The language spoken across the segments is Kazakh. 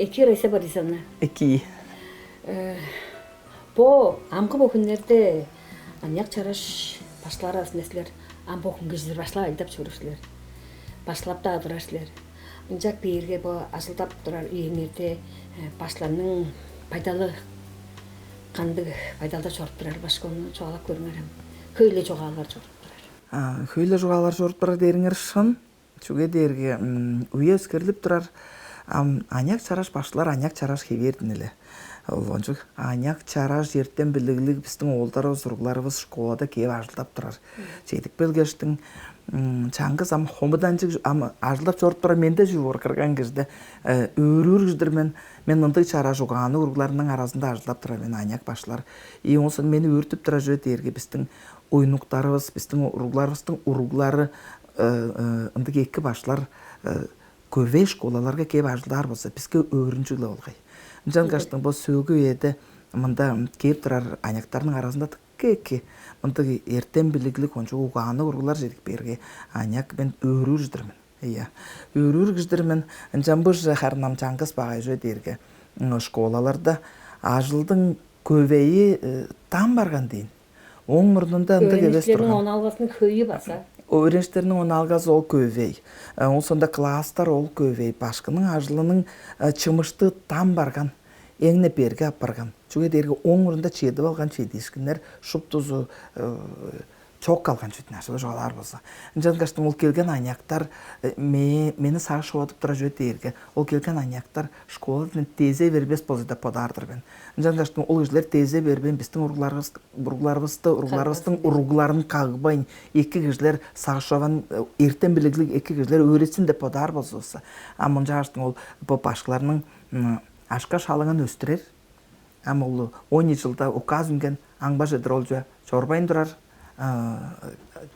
эки райса Борисовна. Эки. По амгы бөхүннерде аньяк чараш башлараас неслер ам бөхүн гизер башла айдап чүрүшлер. Башлап да адырашлер. Инжак бирге бо асылдап турар үйеңерде башланның пайдалы канды пайдалда чорып турар башкону чоалап көрүңөрөм. Хөйлө жогаалар чорып турар. Хөйлө жогаалар чорып турар дериңер шын. Чуге дерге уя өскерилип турар. Аняк чараш башлар аняк чараш хебердин эле. Олончук аняк чараш ертен билигилик биздин оолдарыбыз, уругларыбыз школада кеп ажылдап турар. Чейдик белгештин чаңгыз ам хомудан жыг ажылдап чорып турар менде жугор кырган кезде өрүр кыздырмен мен ындый чара жугааны уругларымдын арасында ажылдап турар мен аняк башлар. И онсон мени өртүп тура жөө дерге биздин ойнуктарыбыз, биздин уругларыбыздын уруглары ындык эки башлар көбей школаларга кеп ажылдар болсо бизге өрүнчү эле болгой. Жангаштын бо сөөгү эде мында кеп турар аняктардын арасында тикки мындык эртен билигилик ончо угааны уруглар жедик берге аняк мен өрүр ждырмын. Ия. Өрүр ждырмын. Жамбыш харнам чаңгыз багай жөө дерге школаларда ажылдын көбейи там барган дейин. Оң мурдунда ындык эбес турган. Öğrencilerin 16'sının köyü basa. Öğrencilerin 16'sı ol kövey. Onsonda klaslar ol kövey. Başkının ajılının çımıştı tam bargan. Eğne berge ap bargan. Çünkü dergi oң murunda çeydi balgan çeydi işkinler şup tuzu çok kalgan çeydi narsa jogalar bolsa. Jangaштын ол келген аньяктар мени сагыш отуп тура жөө дерге. Ол келген аньяктар школадан тезе бербес болду деп подардыр мен. Жангаштын ол кишилер тезе бербен биздин уругларыбыздын уругларын кагбайын эки кишилер сагышабан эртен билигилик эки кишилер өретсин деп подар болсо. Амын жаштын ол башкаларынын ашка шалыңын өстүрер. Ам ол 10 жылда указ үнген аңба жедир ол жөө чорбайын турар.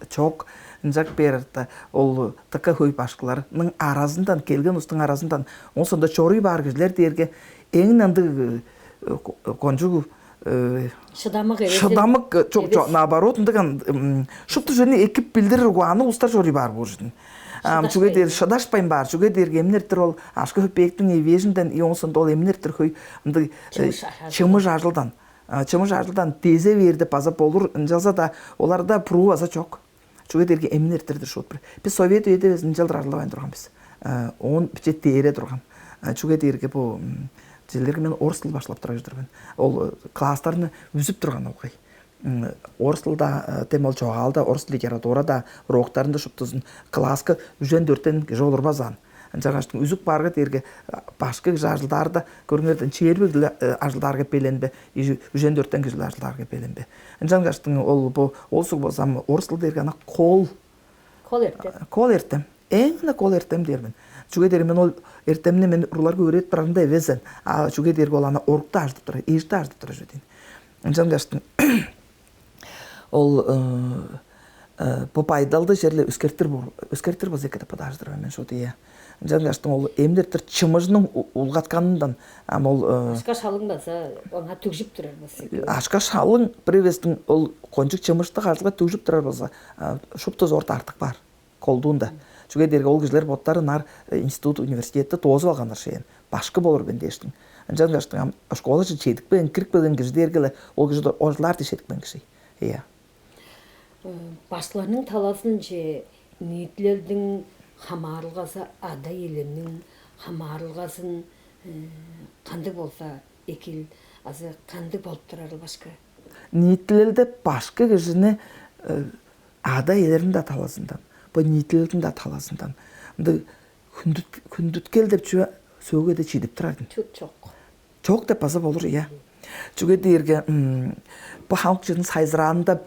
Çok injak berdi ol taka höy başklarının arasından kelgen ustun arasından onsonda çoruy бар кишилер дерге эң нанды конжугу шыдамык çok наоборот ндыган шупту жөнү экип билдирир уаны устар жоруй бар буждун. Чуге дер шыдашпайм бар, чуге дерге эмнертир ол ашкы хөпектин эвежинден и онсонда ол эмнертир хөй ынды чымыш ажылдан. Чымыш ажылдан тезе берди база болур жалса да оларда пруаза жок. Чуге дерге эмнертирди шут бир. Биз совет үйдө биз жылдар ажылбай турганбыз. Он биче тере турган. Чуге дерге бу жерлерге мен орыс тил башлап тура жүрмүн. Ол класстарны үзүп турган окуй. Орыс тилда темол жогалды, орыс литературада уроктарында шуптузун класска үжөн дөртен жолур базан. Жагаштын үзүк барга дерге башкы ажылдарда көрүңөрдөн чээрбек ажылдарга беленбе, үжөн дөртен кишилер ажылдарга беленбе. Жагаштын ол бу олсук болсам орыс тил дерге ана кол эртем. Эң кол эртем дермин. Чуге дерге мен ол эртемни мен урларга үйрөтүп барганда эвезен. Чуге дерге ол ана орукта аждып тура, эжде аждып тура жөдүн. Жагаштын ол по пайдалды жерле өскертир болсо экете подаждыр мен шо дия. Жангаштын ол эмнертир чымыжынын улгатканынан ол Ашка шалың баса, оңа түгжүп турар баса. Ашка шалың привестин ол кончук чымышты ажылга түгжүп турар болсо шуптуз орта артык бар колдуунда. Чуге дерге ол кишилер боттары нар институт университетте тозуп алгандар шейин башкы болор мен дештин. Жангаштын школа чейдик бен кирикпеген кишилерге ол кишилер ожлар дешедик мен киши. Ия. Башларның таласын же ниетлердің хамарылғасы ада елемнің хамарылғасын қанды болса екіл азы қанды болып тұрары башка. Ниетлерде башка кишини ада елерин да таласындан, бу ниетлердин да таласындан. Күндүткел деп жөө сөөгө да чийдип турардын. Чок деп база болур, ия. Чуге дерге бу халк жынын сайзыраанда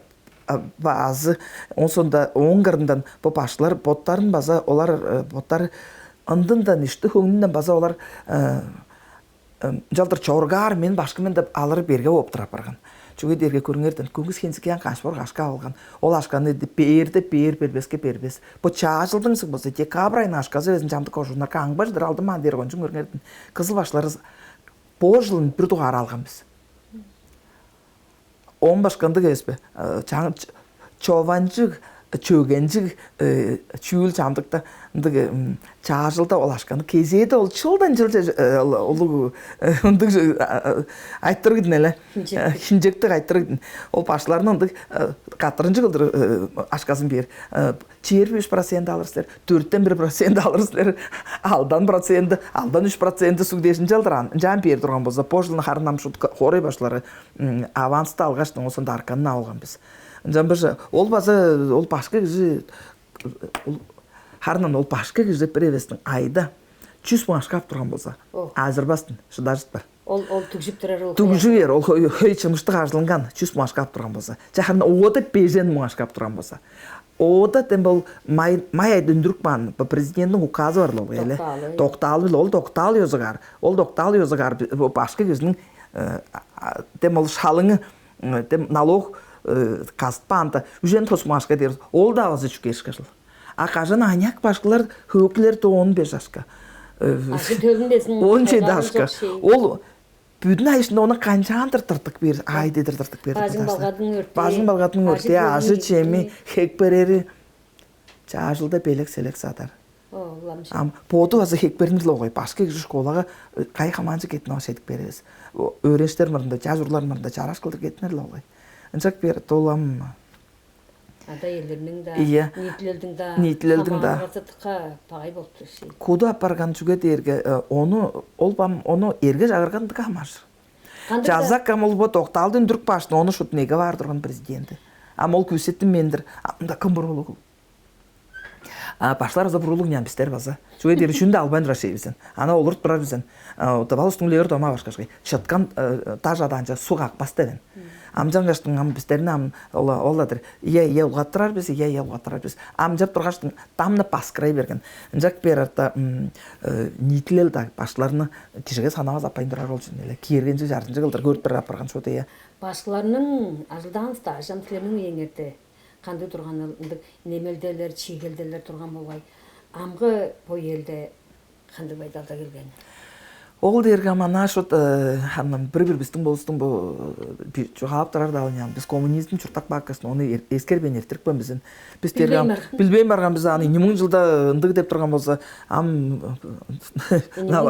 bazı onsonda oңгарындан bu başlar botların baza olar botlar андындан ишти хөңүнөн база олар жалдыр чоргар мен башкы мен деп алыр берге болуп тура барган. Чүгү дерге көрүңөрдөн күңүс хенсикен кашбор ашка алган. Ол ашканы бербеске бербес. Бу чаажылдың сыг болсо декабрь айына ашказы өзүн жамды кожунар каңбаждыр алдыма дергон көрүңөрдөн. Кызыл башлары по жылын бир тугар алганбыз. Он башканды кеспе. Чованчык чөгенжиг чүүл чамдыкта ындык чаажылда ол ашканы кезеде ол жылдан жыл улуу ындык айттыргын эле хинжекти айттыргын ол башларны ындык катырынчы кылдыр ашкасын бер 25% алырсыздар 4-1% алырсыздар алдан 3% сугдешин жалдыран жан бер турган болсо пожылны харынам шут хорой башлары авансты алгаштын осонда арканын алган биз Жамбыжа, ол база, ол башка кижи, харынан ол башка кижи превестің айда 100 мың ашкап тұрған болса, азырбастын, шыдажыт бар. Ол түгжіп тұрар ол? Түгжіп ер, ол хөй чымышты қаржылынған 100 мың ашкап тұрған болса. Жахарына ода 50 мың ашкап тұрған болса. Ода тем бұл май айды үндірік бан, президенттің указы бар ол, еле. Доқталы, ол доқтал өзігар. Ол доқтал өзігар, башка кижінің, тем ол шалыңы, тем налог, кастпанта үжен тосмашка дер ол да азы чукешкашыл а кажан аняк башкалар хөклер то 15 жашка он жашка ол бүдүн айшында оны канчаантыр тыртык бер айды тыртык бер бажын балгадын өрте ажы чеми хек берери чажылда белек селек сатар ам поту азы хек берин логой башка школага кай хаманчы кетин ашедик беребиз өрөштөр мырында жазурлар мырында чараш кылдыр кетинер логой Анчак бер толам. Ада елдернің да, нитлелдің да. Пағай болып тұршы. Коду апарган жүге дерге, оны ерге жағырған дыға амаш. Жазақ камыл бұ тоқталдың дүрк башын, оны шут неге бардырған президенті. Ам ол көсеттім мендір, амда кім бұрулығы. Башлар аза бұрулығы ням бістер база. Жүге дері шүнді албан рашей бізін. Ана олырт тұрар бізін. Табал үстің левер дома башқашқай. Шытқан тажаданча суғақ бастадын. Амжан каштың ам бистерин ам оладыр. Е улгаттырар биз, е улгаттырар биз. Амжап тургаштың тамны паскрай берген. Жак берарта нитлел да башларны тишеге санабыз апайын турар болчун эле. Киргенче жардымчы кылдыр көрүп бер апарган шота я. Башларның ажылдан стажан тилернин эңерде кандай турган немелделер, чигелделер турган болбай. Амгы бу элде кандай байдалда келген. Ол дерге мана шот бір біздің болыстың бұл жоғалып тұрар да алын біз коммунизм чуртак баққасын оны ескербен ертірік бен біздің біз дерге білбейм барған біз аны 20 жылда ындығы деп тұрған болса 20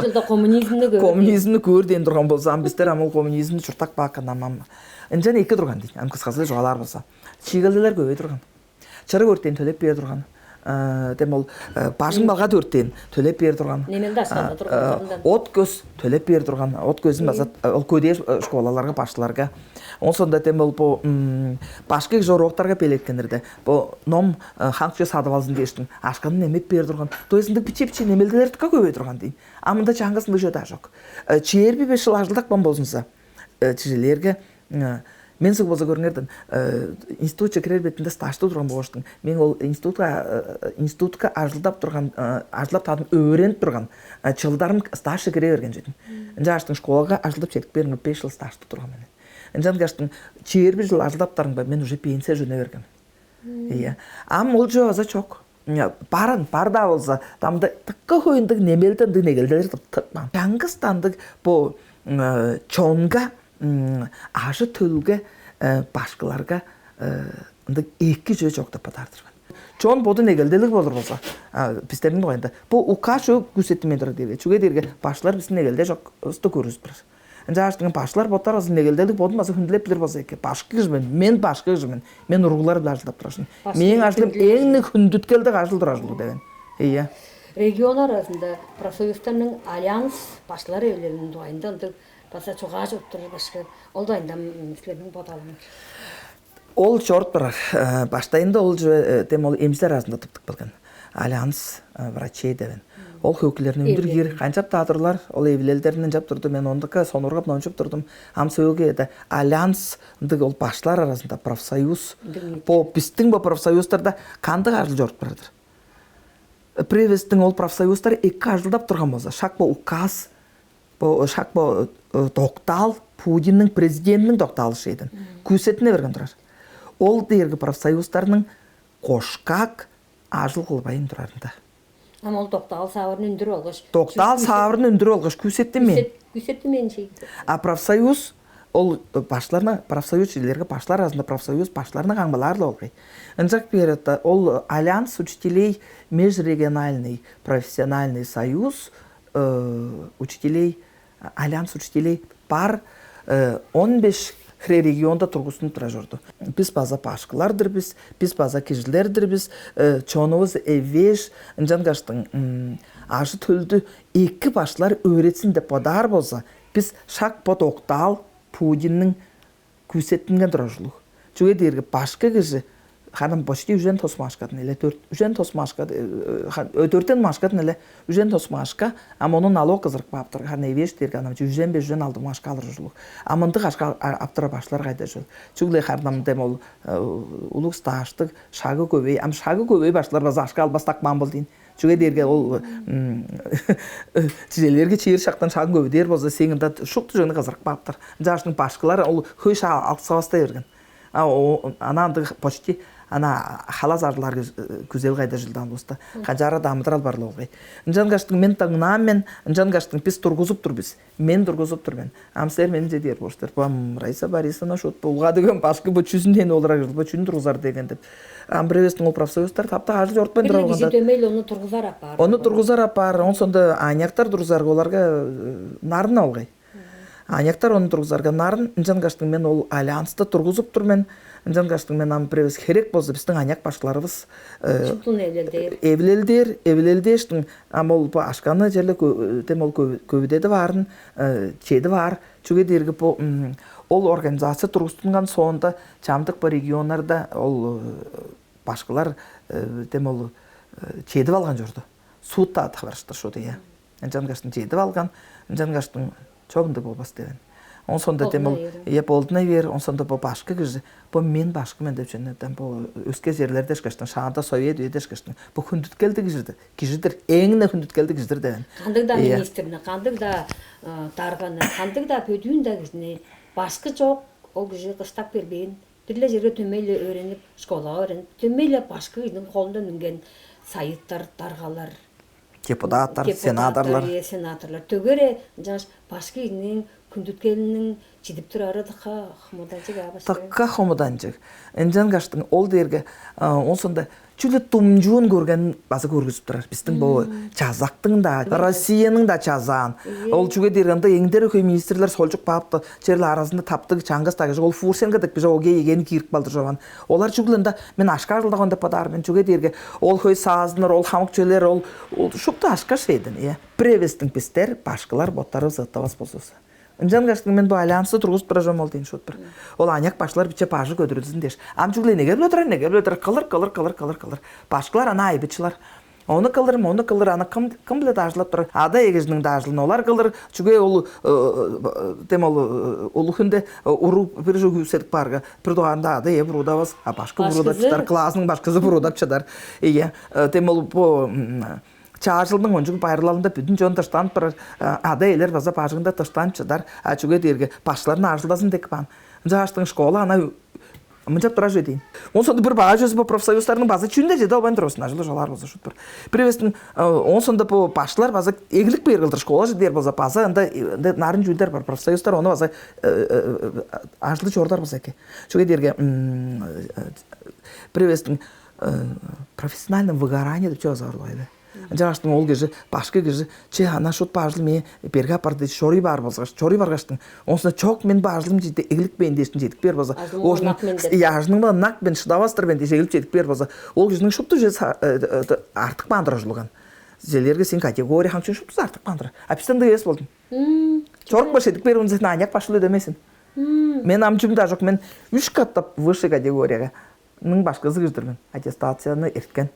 жылда коммунизмді көрден тұрған болса біздер ол коммунизмді чуртак баққан амам інжен екі тұрған дейді қысқасы жоғалар болса чигілділер көбей тұрған чыры өрттен төлеп бер тұрған Dem ol бажың балға төрттен төлеп бер тұрған. От көз төлеп бер тұрған. От көзін базат ол көде школаларға, башыларға. Онсонда dem ol bu башкы жороқтарға пелеткендерді. Bu ном ханчы сатып алсын дештің. Ашқанын емеп бер тұрған. Тойсындық биче-биче немелділерді көбей тұрған дейін. Амында жаңғысында жөді жоқ. Чиербі 5 жыл ажылдақ бан болсынса. Чижелерге мен сіз болса көріңердім, институтча кірер бетінде стажды тұрған болғаштың. Мен ол институтқа ажылдап тадым өреніп тұрған, жылдарым стажы кіре берген жедім. Інжі аштың школаға ажылдап жетік беріңір 5 жыл стажды тұрған менен. Інжі аштың 21 жыл ажылдап тарың ба, мен уже пенсия жөне берген. Ам ол жо аза чок. Барда болса, тамда тыққа қойындық немелдіңді негелдер тұтпан. Жаңғыстандық бұл чонға ашы төлге башкаларга эки жөө жоктоп батардырган. Чон боду негелделик болор болсо, биздердин оюнда бул укашы күсөтүмөн турат деп. Чуге дерге башлар биздин негелде жок, өстө көрүзбүр. Жаштын башлар ботар азын негелделик бодум азы хүндлеп билер болсо эке. Башкы кызмын, мен башкы кызмын. Мен уруглар биле ажылдап турашын. Мен ажылып эң хүндүткелде ажылдыр деген. Ия. Регион арасында профсоюздардын альянс башлар элдеринин оюнда Баса чуға жоқтыры башқа, ол да айында мүслердің бодалымыр. Ол жорт бір, баштайында ол дем ол еміздер арасында тұптық білген. Альянс врачей девен. Ол хөкілерін өндіргер, қанчап тадырлар, ол евлелдерінен жап тұрды, мен ондыққа сонырғап ноншып тұрдым. Ам сөйге еді, альянс, ол башлар арасында профсоюз. Біздің бұл профсоюздарда қандық ажыл жорт бірадыр. Превестің ол профсоюздар 2 ажылдап тұрған болса, шақ бұл указ, шақ бұл доктал, Путиннің президентінің докталы шейдін. Күсетіне берген тұрар. Ол дергі профсоюздарының қошқақ ажыл қылбайын тұрарында. Ама ол доктал савырын үндір олғыш. Доктал савырын үндір олғыш күсетті мен. Күсетті мен шейді. А профсоюз ол башларына профсоюз жилерге башлар арасында профсоюз башларына каңбалар олгай. Инжак берет ол Альянс учителей межрегиональный профессиональный союз учителей Альянс учителей бар 15 регионда тургусын тура жүрді. Біз база пашкалардыр біз база кежілердір біз, чонуыз эвеш, инжангаштың ажы төлді екі башлар өретсін деп подар болса, біз шак под оқтал Пудиннің күсеттінген тұра жылу. Жүге дергі башқы кежі ханым почти үжен тосмашкадын эле үжен тосмашка өтөртен машкадын эле үжен тосмашка ама онун налог кызырык баптыр хана эвеш дерге анам үжен бе үжен алды машка алыр жылу амынды кашка аптыра башлар кайда жыл чугле хардам дем ол улук сташтык шагы көбөй ам шагы көбөй башлар база ашка албастак мамбыл дейин жүге дерге ол тизелерге чейир шактан шагы көбөй дер болса сеңинда шукту жыны кызырык баптыр жаштын башкалар ол хөйша алсабастай берген ананды почти ана халаз арлар күзел кайда жылдан болса кажара дамытырал барлыгы. Инжангаштың мен таңнан мен инжангаштың пис тургузуп тур биз. Мен тургузуп тур мен. Амсер мен же дер болсор. Бам Райса Борисовна шот булга деген башкы бу чүзүнден олара жыл. Бу чүн тургузар деген деп. Амбревестин профсоюздар тапта ажыл жортпен тура болгонда. Төмел оны тургузар апар. Оны тургузар апар. Он сонда аняктар тургузар оларга нарын алгай. Аняктар оны тургузарга нарын инжангаштың мен ол альянста тургузуп тур мен. Инжангаштың мен амбревес керек болса биздин аняк башкаларыбыз эвлелдештин амол бу ашканы жерле темол көбүдеди барын чеди бар чуге дерги ол организация тургузунган соонда чамдык ба региондарда ол башкалар темол чедип алган журду суутта табарышты шу дия инжангаштын чедип алган инжангаштын чогунда болбас деген. Он сонда темел болдуна бер, он сонда бу башкы кыжы. Бу мен башкымын деп жөнөтөм. Бу өскө жерлерде эшкаштан, шаанда совет үйдө эшкаштан. Бу күндүткелди кыжыды. Кижидир эңне күндүткелди кыжыдыр деген. Кандык да министрне, кандык да тарганы, кандык да пөдүүн да кызны башкы жок, ол кыжы кыстап бербейин. Бирле жерге төмөйлө өйрөнүп, школага өйрөнүп, төмөйлө башкы кыздын колунда үнген сайыттар, таргалар, депутаттар, сенаторлар төгөрө жаш башкы кыздын күндүткелинин чидип турары дыка хмуданчык абасы. Такка хмуданчык. Инжангаштын ол дерге онсонда чүлө тумжуун көргөн базы көргүзүп турар. Биздин бу чазактын да, Россиянын да чазаан. Ол чүгө дергенде эңдер өкөй министрлер солжук баапты, черлер арасында таптык чаңгас тагы ол фурсенге деп биже оге егени кирип калды жоган. Олар чүглөнда мен ашка жылдаган деп падар мен чүгө дерге ол хөй саазыныр, ол хамыкчөлөр, ол шупта ашка шейдин, Превестин пистер башкалар боттары зыттабас болсосы. Инжангаштың мен бу альянсты тургузуп тура жомол дейин шот бир. Ол аняк башлар биче пажы көдүрүлсүн деш. Амчугле неге билетер, кылыр. Башкалар ана айбычылар. Оны кылыр, аны кым билет ажлап тур. Ада эгежнин дажлын олар кылыр. Чуге ол темол улухунде уру бир жөгү сетип барга. Бир доганда ада бурудабыз, а башкы бурудап чыдар, классның башкысы бурудап чыдар. Темол бу чаажылдың онжугу байырлалында бүтүн жон таштанып барар. Ада элер база бажыгында таштанып чыдар. Чуге дерге башларын ажылдасын деп бан. Жаштың школа ана мынчап тура жөдейин. Онсонда бир баа жүзү бу профсоюздардын база чүндө жеде албай турасың ажылы жолар болсо шут бир. Превестин онсонда бу башлар база эгилик бергилдир школа жедер база база анда нарын жүлдөр бар профсоюздар оны база ажылы жордар болсо эке. Чуге дерге Превестин профессиональное выгорание деп жазарлайды. Жаштың ол кежі, башкы кежі, ана шот бажыл мен берге апарды чори бар болсағаш, чори барғаштың. Онсына чок мен бажылым жейді, егілік бен дешін жейдік бер болса. Яжының ба нақ бен шыдавастыр бен деші егіліп жейдік бер болса. Ол кежінің шопты жез артық бандыра жылған. Зелерге сен категория хаңчын шопты артық бандыра. Апистанда ес болдым. Чорық баш едік бер, онзетін аняк башылы өдемесін. Мен амчымда жоқ, мен 3 каттап выше категорияға. Ның башқызы кіздірмен, аттестацияны ерткен.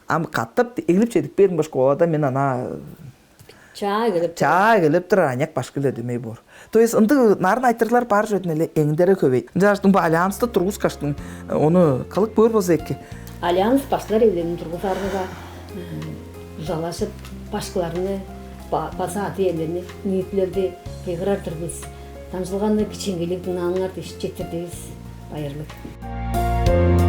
Ам каттап эгилип чедик бердим школада мен ана чаа келип тура аняк башкылы демей бор. То есть ынды нарын айтырлар бар жөтүн эле эңдери көбөйт. Жаштын бу альянсты тургузкаштын оны кылык бөр болсо эки. Альянс башкалар элдерин тургузарга жалашып башкаларны база атыелерни ниетлерди кыйгырар турбуз. Тамжылганды кичингелик наңар теш жетирдибиз. Байырлык.